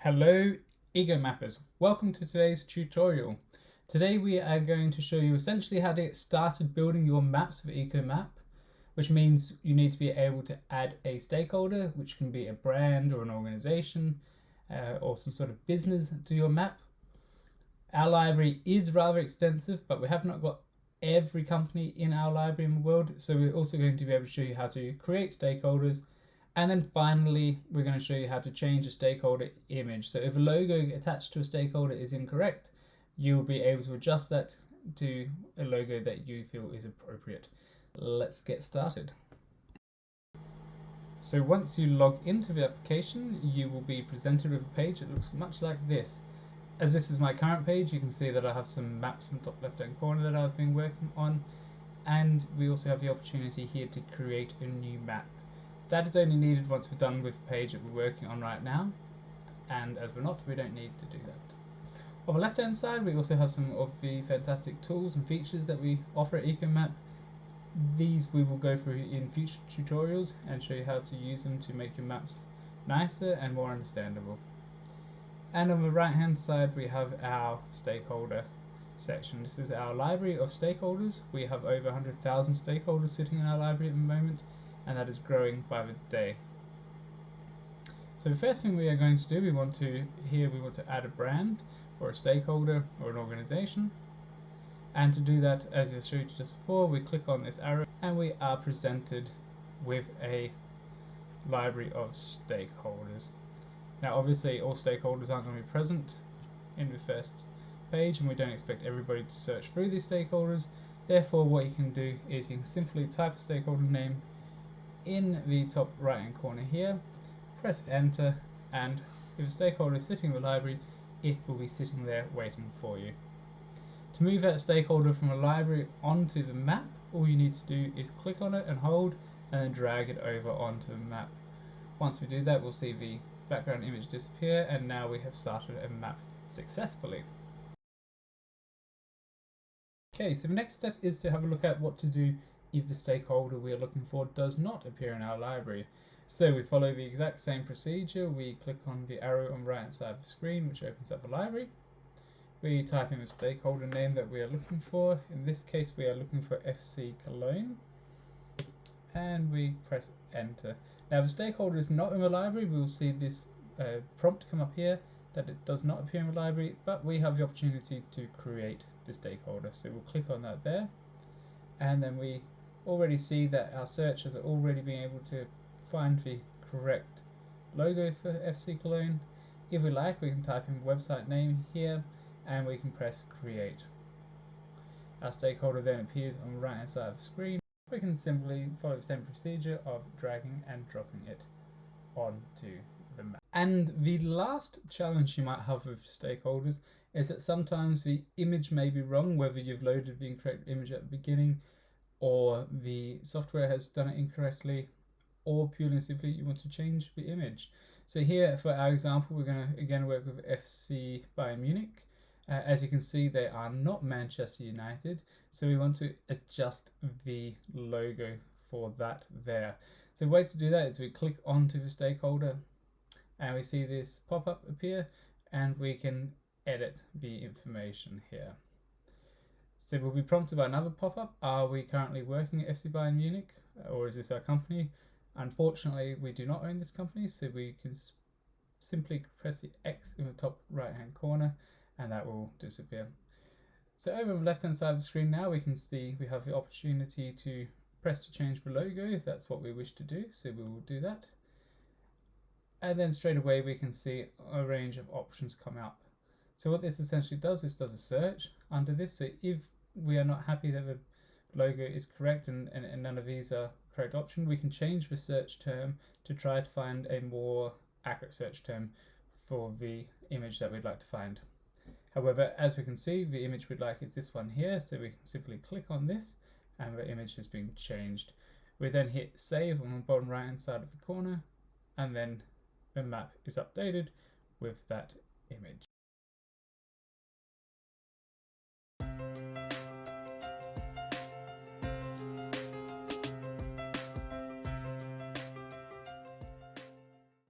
Hello Ego Mappers, welcome to today's tutorial. Today we are going to show you essentially how to get started building your maps for EcoMap, which means you need to be able to add a stakeholder, which can be a brand or an organization or some sort of business to your map. Our library is rather extensive, but we have not got every company in our library in the world, so we're also going to be able to show you how to create stakeholders. And then finally, we're going to show you how to change a stakeholder image. So if a logo attached to a stakeholder is incorrect, you'll be able to adjust that to a logo that you feel is appropriate. Let's get started. So once you log into the application, you will be presented with a page that looks much like this. As this is my current page, you can see that I have some maps in the top left-hand corner that I've been working on. And we also have the opportunity here to create a new map. That is only needed once we're done with the page that we're working on right now, and as we're not, we don't need to do that. On the left hand side, we also have some of the fantastic tools and features that we offer at EcoMap. These we will go through in future tutorials and show you how to use them to make your maps nicer and more understandable. And on the right hand side, we have our stakeholder section. This is our library of stakeholders. We have over 100,000 stakeholders sitting in our library at the moment, and that is growing by the day. So the first thing we are going to do, we want to add a brand or a stakeholder or an organization. And to do that, as I showed you just before, we click on this arrow and we are presented with a library of stakeholders. Now obviously all stakeholders aren't going to be present in the first page, and we don't expect everybody to search through these stakeholders. Therefore what you can do is you can simply type a stakeholder name in the top right hand corner here, press enter, and if a stakeholder is sitting in the library, it will be sitting there waiting for you. To move that stakeholder from a library onto the map, all you need to do is click on it and hold, and then drag it over onto the map. Once we do that, we'll see the background image disappear, and now we have started a map successfully. Okay, so the next step is to have a look at what to do if the stakeholder we are looking for does not appear in our library. So we follow the exact same procedure. We click on the arrow on the right hand side of the screen, which opens up the library. We type in the stakeholder name that we are looking for. In this case, we are looking for FC Cologne, and we press enter. Now, if the stakeholder is not in the library, we will see this prompt come up here that it does not appear in the library, but we have the opportunity to create the stakeholder. So we'll click on that there, and then we already see that our search has already been able to find the correct logo for FC Cologne. If we like, we can type in website name here and we can press create. Our stakeholder then appears on the right hand side of the screen. We can simply follow the same procedure of dragging and dropping it onto the map. And the last challenge you might have with stakeholders is that sometimes the image may be wrong, whether you've loaded the incorrect image at the beginning, or the software has done it incorrectly, or purely and simply you want to change the image. So here for our example, we're going to again work with FC Bayern Munich. As you can see, they are not Manchester United, so we want to adjust the logo for that there. So the way to do that is we click onto the stakeholder and we see this pop-up appear, and we can edit the information here. So we'll be prompted by another pop-up. Are we currently working at FC Bayern Munich, or is this our company? Unfortunately, we do not own this company, so we can simply press the X in the top right hand corner and that will disappear. So over on the left hand side of the screen now, we can see we have the opportunity to press to change the logo if that's what we wish to do, so we will do that. And then straight away we can see a range of options come up. So what this essentially does, this does a search under this. So if we are not happy that the logo is correct and none of these are correct option, we can change the search term to try to find a more accurate search term for the image that we'd like to find. However, as we can see, the image we'd like is this one here, so we can simply click on this and the image has been changed. We then hit save on the bottom right hand side of the corner, and then the map is updated with that image.